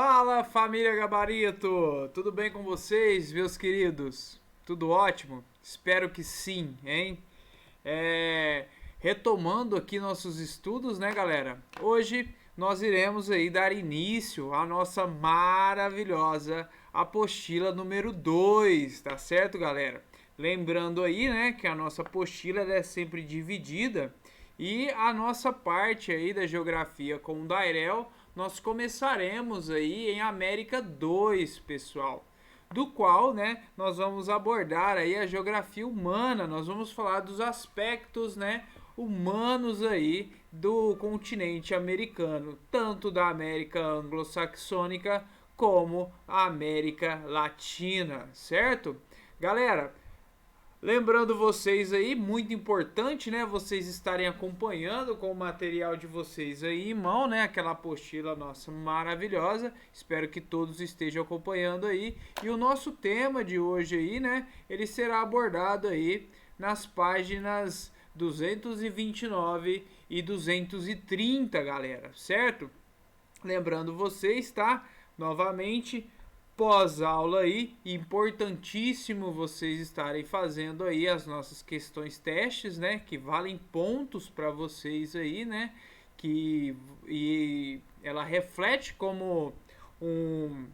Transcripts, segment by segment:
Fala, família Gabarito! Tudo bem com vocês, meus queridos? Tudo ótimo? Espero que sim, hein? Retomando aqui nossos estudos, né, galera? Hoje nós iremos aí dar início à nossa maravilhosa apostila número 2, tá certo, galera? Lembrando aí, né, que a nossa apostila ela é sempre dividida e a nossa parte aí da geografia com o Dairel, nós começaremos aí em América 2, pessoal. Do qual, né, nós vamos abordar aí a geografia humana, nós vamos falar dos aspectos, né, humanos aí do continente americano, tanto da América anglo-saxônica como a América Latina, certo? Galera, lembrando vocês aí, muito importante, né, vocês estarem acompanhando com o material de vocês aí em mão, né, aquela apostila nossa maravilhosa. Espero que todos estejam acompanhando aí. E o nosso tema de hoje aí, né, ele será abordado aí nas páginas 229 e 230, galera, certo? Lembrando vocês, tá? Novamente, pós-aula aí, importantíssimo vocês estarem fazendo aí as nossas questões testes, né, que valem pontos para vocês aí, né, e ela reflete como um,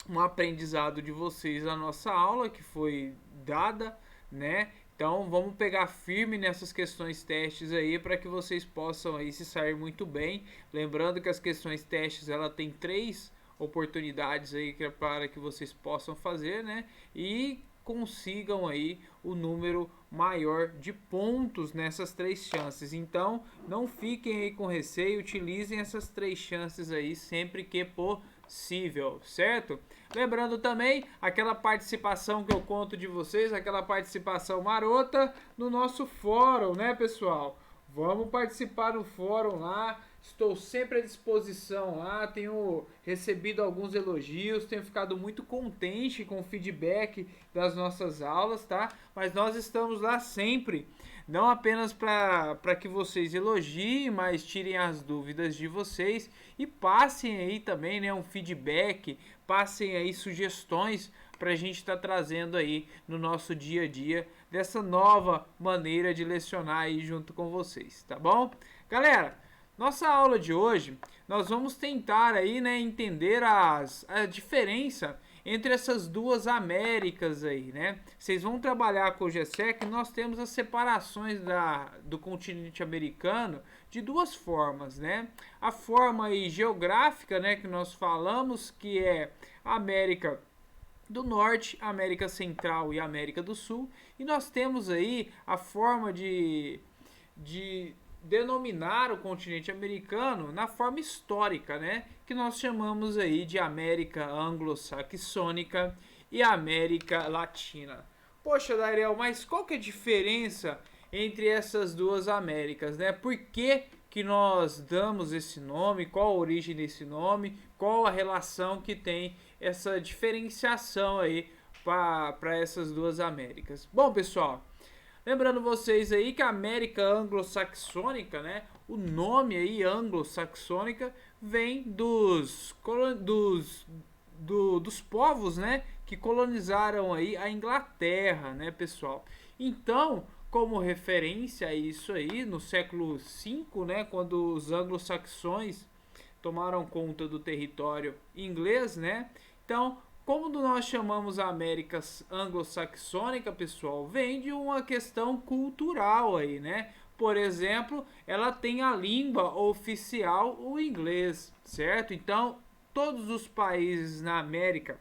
um aprendizado de vocês a nossa aula que foi dada, né? Então vamos pegar firme nessas questões testes aí para que vocês possam aí se sair muito bem. Lembrando que as questões testes ela tem 3 oportunidades aí para que vocês possam fazer, né? E consigam aí o número maior de pontos nessas 3 chances. Então, não fiquem aí com receio, utilizem essas 3 chances aí sempre que possível, certo? Lembrando também aquela participação que eu conto de vocês, aquela participação marota no nosso fórum, né, pessoal? Vamos participar no fórum lá. Estou sempre à disposição lá. Tenho recebido alguns elogios, tenho ficado muito contente com o feedback das nossas aulas, tá? Mas nós estamos lá sempre, não apenas para que vocês elogiem, mas tirem as dúvidas de vocês e passem aí também, né, um feedback, passem aí sugestões para a gente estar trazendo aí no nosso dia a dia dessa nova maneira de lecionar aí junto com vocês, tá bom? Galera, nossa aula de hoje, nós vamos tentar aí, né, entender a diferença entre essas duas Américas aí, né? Vocês vão trabalhar com o GSEC, nós temos as separações do continente americano de duas formas, né? A forma aí geográfica, né, que nós falamos, que é a América do Norte, América Central e América do Sul. E nós temos aí a forma de denominar o continente americano na forma histórica, né? Que nós chamamos aí de América Anglo-Saxônica e América Latina. Poxa, Dairel, mas qual que é a diferença entre essas duas Américas, né? Por que nós damos esse nome, qual a origem desse nome, qual a relação que tem essa diferenciação aí para essas duas Américas. Bom, pessoal, lembrando vocês aí que a América Anglo-Saxônica, né, o nome aí anglo-saxônica vem dos povos, né, que colonizaram aí a Inglaterra, né, pessoal. Então, como referência a isso aí, no século V, né, quando os anglo-saxões tomaram conta do território inglês, né? Então, como nós chamamos a América anglo-saxônica, pessoal, vem de uma questão cultural aí, né? Por exemplo, ela tem a língua oficial o inglês, certo? Então, todos os países na América,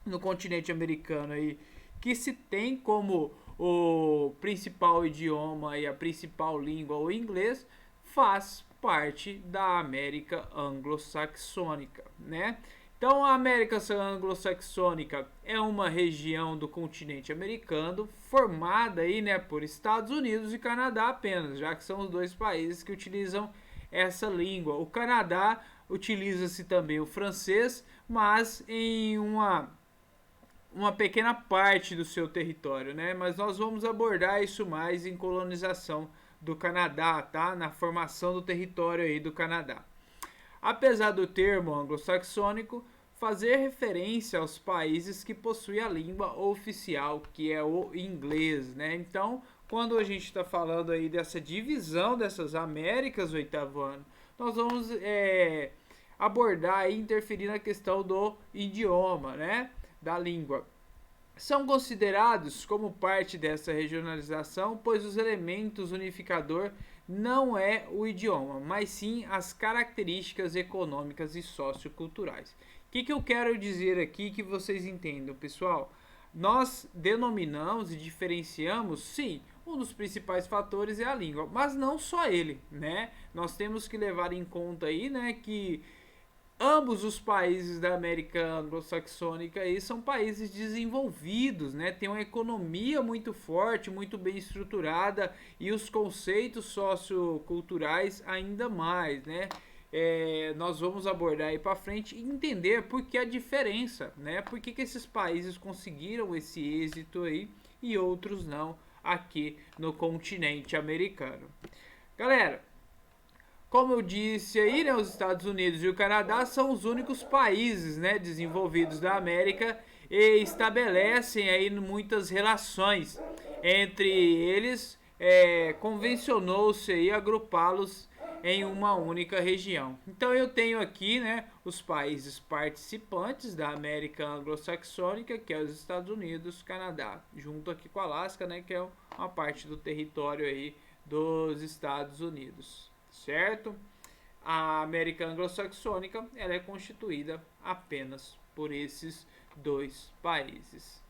no continente americano aí, que se tem como o principal idioma e a principal língua o inglês, faz parte da América anglo-saxônica, né? Então a América anglo-saxônica é uma região do continente americano formada aí, né, por Estados Unidos e Canadá apenas, já que são os dois países que utilizam essa língua. O Canadá utiliza-se também o francês, mas em uma pequena parte do seu território, né? Mas nós vamos abordar isso mais em colonização do Canadá, tá? Na formação do território aí do Canadá. Apesar do termo anglo-saxônico, fazer referência aos países que possuem a língua oficial, que é o inglês, né? Então, quando a gente está falando aí dessa divisão dessas Américas, oitavo ano, nós vamos abordar e interferir na questão do idioma, né? Da língua. São considerados como parte dessa regionalização, pois os elementos unificador não é o idioma, mas sim as características econômicas e socioculturais. O que eu quero dizer aqui que vocês entendam, pessoal? Nós denominamos e diferenciamos, sim, um dos principais fatores é a língua, mas não só ele, né? Nós temos que levar em conta aí, né, que ambos os países da América anglo-saxônica aí são países desenvolvidos, né? Tem uma economia muito forte, muito bem estruturada e os conceitos socioculturais ainda mais, né? Nós vamos abordar aí para frente e entender por que a diferença, né? Por que esses países conseguiram esse êxito aí e outros não aqui no continente americano. Galera, como eu disse aí, né, os Estados Unidos e o Canadá são os únicos países, né, desenvolvidos da América e estabelecem aí muitas relações entre eles. Convencionou-se aí agrupá-los em uma única região. Então eu tenho aqui, né, os países participantes da América anglo-saxônica, que é os Estados Unidos, Canadá, junto aqui com a Alasca, né, que é uma parte do território aí dos Estados Unidos. Certo? A América anglo-saxônica ela é constituída apenas por esses dois países.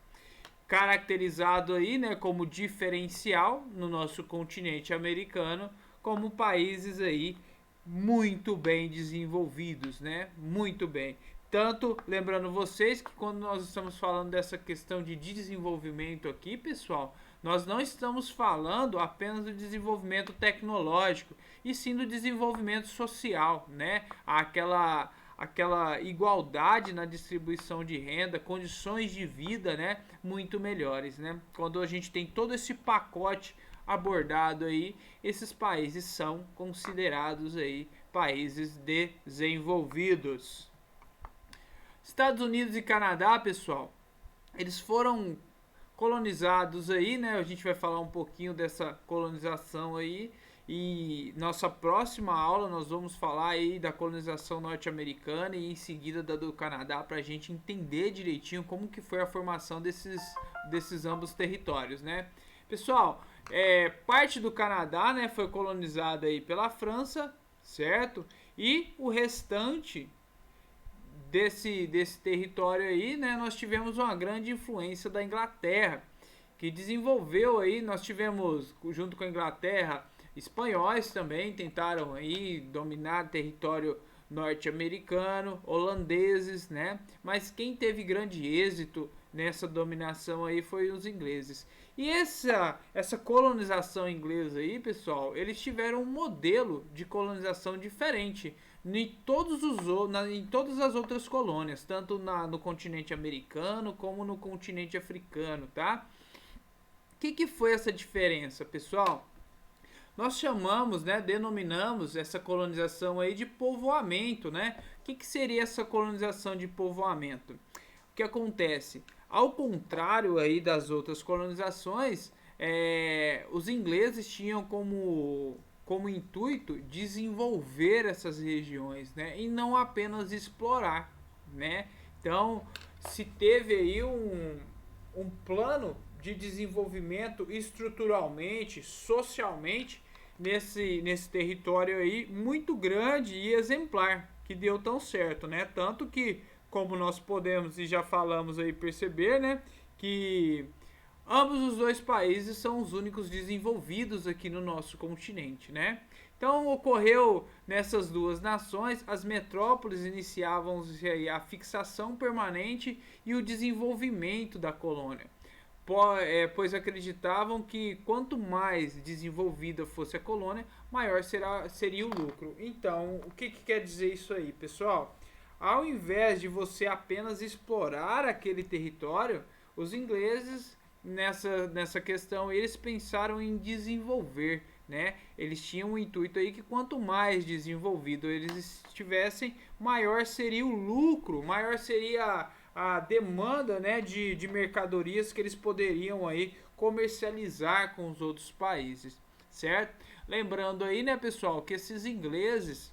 Caracterizado aí, né, como diferencial no nosso continente americano, como países aí muito bem desenvolvidos, né? Muito bem. Tanto, lembrando vocês que quando nós estamos falando dessa questão de desenvolvimento aqui, pessoal, nós não estamos falando apenas do desenvolvimento tecnológico, e sim do desenvolvimento social, né? Aquela igualdade na distribuição de renda, condições de vida, né, muito melhores, né? Quando a gente tem todo esse pacote abordado aí, esses países são considerados aí países desenvolvidos. Estados Unidos e Canadá, pessoal, eles foram colonizados aí, né? A gente vai falar um pouquinho dessa colonização aí. E nossa próxima aula nós vamos falar aí da colonização norte-americana e em seguida da do Canadá, para a gente entender direitinho como que foi a formação desses ambos territórios, né? Pessoal, parte do Canadá, né, foi colonizada aí pela França, certo? E o restante desse território aí, né, nós tivemos uma grande influência da Inglaterra, que desenvolveu aí, nós tivemos, junto com a Inglaterra, espanhóis também tentaram aí dominar território norte-americano, holandeses, né? Mas quem teve grande êxito nessa dominação aí foi os ingleses. E essa colonização inglesa aí, pessoal, eles tiveram um modelo de colonização diferente em todas as outras colônias, tanto no continente americano como no continente africano, tá? O que foi essa diferença, pessoal? Nós chamamos, né, denominamos essa colonização aí de povoamento, né? O que seria essa colonização de povoamento? O que acontece? Ao contrário aí das outras colonizações, os ingleses tinham como intuito desenvolver essas regiões, né? E não apenas explorar, né? Então, se teve aí um plano de desenvolvimento estruturalmente, socialmente, nesse território aí, muito grande e exemplar, que deu tão certo, né? Tanto que, como nós podemos e já falamos aí perceber, né, que ambos os dois países são os únicos desenvolvidos aqui no nosso continente, né? Então ocorreu nessas duas nações, as metrópoles iniciavam a fixação permanente e o desenvolvimento da colônia, pois acreditavam que quanto mais desenvolvida fosse a colônia, maior seria o lucro. Então, o que quer dizer isso aí, pessoal? Ao invés de você apenas explorar aquele território, os ingleses nessa questão eles pensaram em desenvolver, né? Eles tinham o intuito aí que quanto mais desenvolvido eles estivessem, maior seria o lucro, maior seria a demanda, né, de mercadorias que eles poderiam aí comercializar com os outros países, certo? Lembrando aí, né, pessoal, que esses ingleses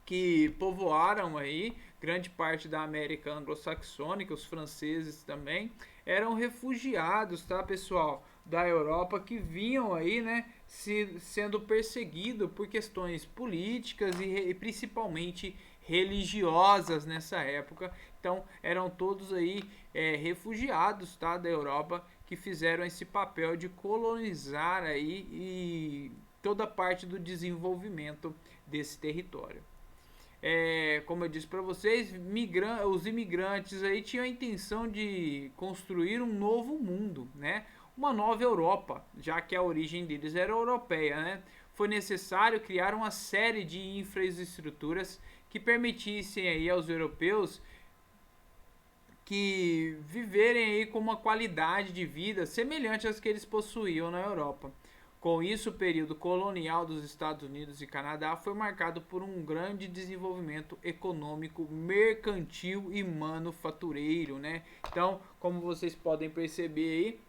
que povoaram aí grande parte da América anglo-saxônica, os franceses também, eram refugiados, tá, pessoal, da Europa que vinham aí, né, sendo perseguidos por questões políticas e principalmente religiosas nessa época. Então, eram todos aí refugiados, tá, da Europa que fizeram esse papel de colonizar aí e toda parte do desenvolvimento desse território. Como eu disse para vocês, os imigrantes aí tinham a intenção de construir um novo mundo, né? Uma nova Europa, já que a origem deles era europeia, né? Foi necessário criar uma série de infraestruturas que permitissem aí aos europeus que viverem aí com uma qualidade de vida semelhante às que eles possuíam na Europa. Com isso, o período colonial dos Estados Unidos e Canadá foi marcado por um grande desenvolvimento econômico, mercantil e manufatureiro, né? Então, como vocês podem perceber aí,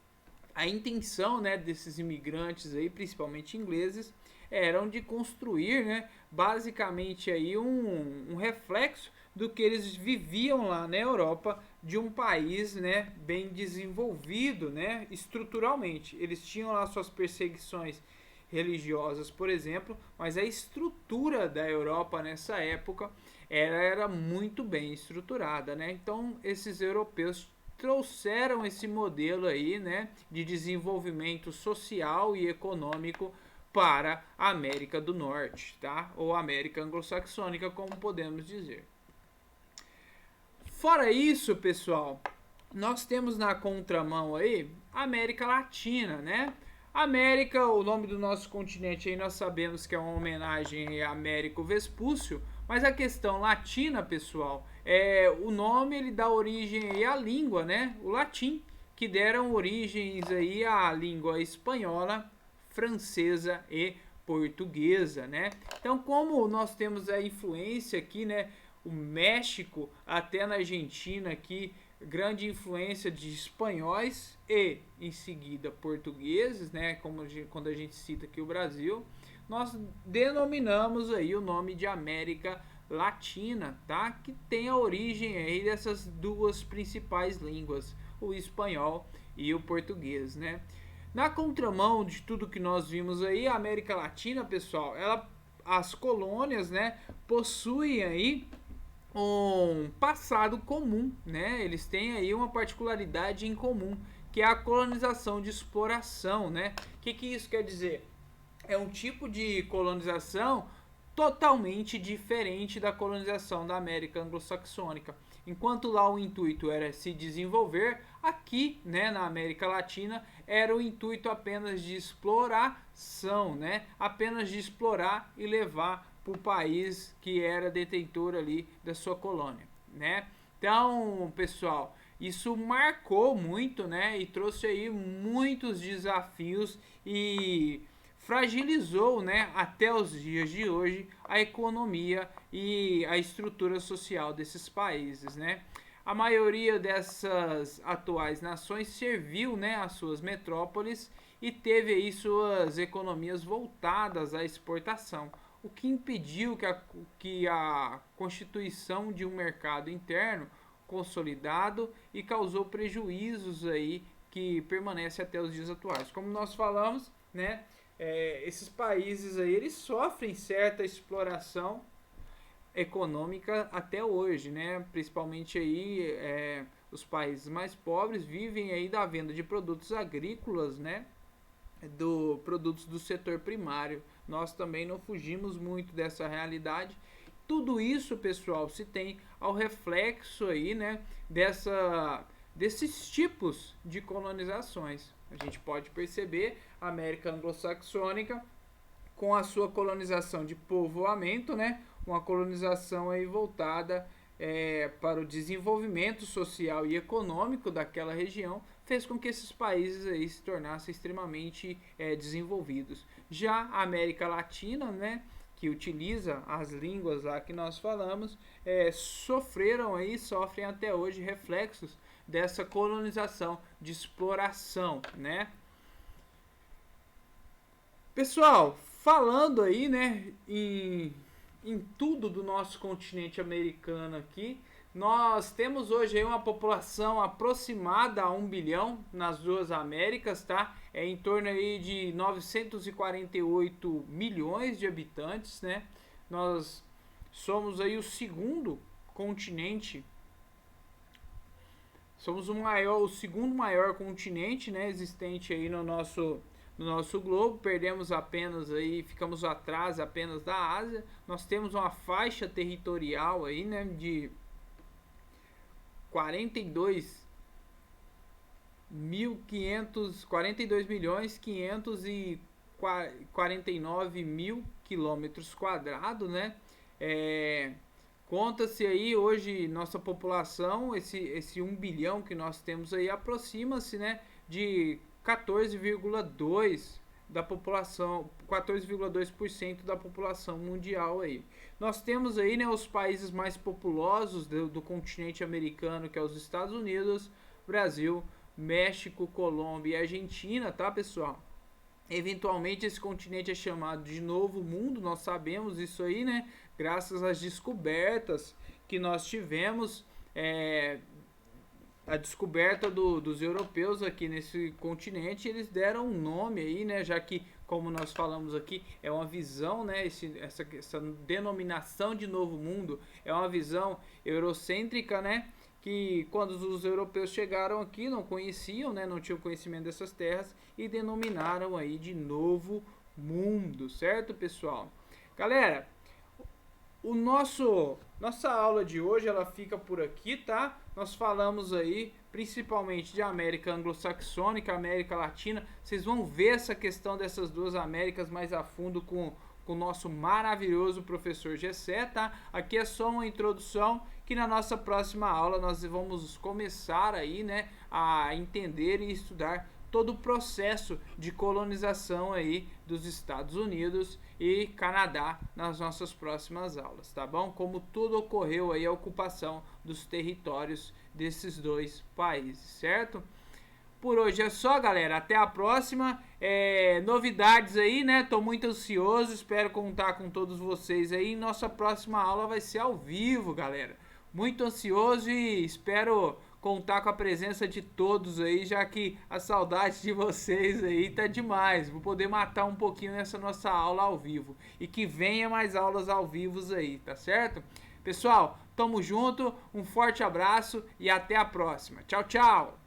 a intenção, né, desses imigrantes aí, principalmente ingleses, eram de construir, né, basicamente aí um reflexo do que eles viviam lá na Europa, de um país, né, bem desenvolvido, né, estruturalmente. Eles tinham lá suas perseguições religiosas, por exemplo, mas a estrutura da Europa nessa época era muito bem estruturada, né? Então esses europeus trouxeram esse modelo aí, né, de desenvolvimento social e econômico para a América do Norte, tá? Ou América anglo-saxônica, como podemos dizer. Fora isso, pessoal, nós temos na contramão aí a América Latina, né? América, o nome do nosso continente aí nós sabemos que é uma homenagem a Américo Vespúcio, mas a questão latina, pessoal, o nome ele dá origem aí à língua, né? O latim, que deram origens aí à língua espanhola, francesa e portuguesa, né? Então, como nós temos a influência aqui, né? O México, até na Argentina aqui, grande influência de espanhóis e em seguida portugueses, né? Como quando a gente cita aqui o Brasil, nós denominamos aí o nome de América Latina, tá? Que tem a origem aí dessas duas principais línguas, o espanhol e o português, né? Na contramão de tudo que nós vimos aí, a América Latina, pessoal, as colônias, né, possuem aí um passado comum, né? Eles têm aí uma particularidade em comum, que é a colonização de exploração, né? O que isso quer dizer? É um tipo de colonização totalmente diferente da colonização da América anglo-saxônica. Enquanto lá o intuito era se desenvolver, aqui, né, na América Latina, era o intuito apenas de exploração, né? Apenas de explorar e levar para o país que era detentor ali da sua colônia, né? Então, pessoal, isso marcou muito, né? E trouxe aí muitos desafios e fragilizou, né, até os dias de hoje a economia e a estrutura social desses países, né? A maioria dessas atuais nações serviu, né, às suas metrópoles e teve aí suas economias voltadas à exportação, o que impediu que a constituição de um mercado interno consolidado e causou prejuízos aí que permanecem até os dias atuais. Como nós falamos, né, esses países aí eles sofrem certa exploração econômica até hoje, né? Principalmente aí os países mais pobres vivem aí da venda de produtos agrícolas, né? Produtos do setor primário. Nós também não fugimos muito dessa realidade. Tudo isso, pessoal, se tem ao reflexo aí, né? Desses tipos de colonizações. A gente pode perceber a América anglo-saxônica com a sua colonização de povoamento, né? Uma colonização aí voltada para o desenvolvimento social e econômico daquela região, fez com que esses países aí se tornassem extremamente desenvolvidos. Já a América Latina, né, que utiliza as línguas lá que nós falamos, sofreram aí, sofrem até hoje reflexos dessa colonização, de exploração, né? Pessoal, falando aí, né, em tudo do nosso continente americano aqui, nós temos hoje aí uma população aproximada a 1 bilhão nas duas Américas, tá? É em torno aí de 948 milhões de habitantes, né? Nós somos aí o segundo continente, somos o segundo maior continente, né, existente aí no nosso globo. Perdemos apenas aí, ficamos atrás apenas da Ásia. Nós temos uma faixa territorial aí, né, de 42 milhões 549 mil quilômetros quadrados, né? Conta-se aí hoje nossa população, esse 1 bilhão que nós temos aí, aproxima-se, né, de 14,2 da população, 14,2% da população mundial aí. Nós temos aí, né, os países mais populosos do continente americano, que é os Estados Unidos, Brasil, México, Colômbia e Argentina, tá, pessoal? Eventualmente esse continente é chamado de Novo Mundo, nós sabemos isso aí, né? Graças às descobertas que nós tivemos, a descoberta dos europeus aqui nesse continente, eles deram um nome aí, né? Já que, como nós falamos aqui, é uma visão, né? Essa denominação de Novo Mundo é uma visão eurocêntrica, né? Que quando os europeus chegaram aqui não conheciam, né? Não tinham conhecimento dessas terras e denominaram aí de Novo Mundo, certo, pessoal? Galera, nossa aula de hoje ela fica por aqui, tá? Nós falamos aí principalmente de América anglo-saxônica, América Latina. Vocês vão ver essa questão dessas duas Américas mais a fundo com o nosso maravilhoso professor Gessé, tá? Aqui é só uma introdução, que na nossa próxima aula nós vamos começar aí, né, a entender e estudar todo o processo de colonização aí dos Estados Unidos e Canadá nas nossas próximas aulas, tá bom? Como tudo ocorreu aí, a ocupação dos territórios desses dois países, certo? Por hoje é só, galera. Até a próxima. Novidades aí, né? Tô muito ansioso. Espero contar com todos vocês aí. Nossa próxima aula vai ser ao vivo, galera. Muito ansioso e espero contar com a presença de todos aí, já que a saudade de vocês aí tá demais. Vou poder matar um pouquinho nessa nossa aula ao vivo. E que venha mais aulas ao vivo aí, tá certo? Pessoal, tamo junto. Um forte abraço e até a próxima. Tchau, tchau!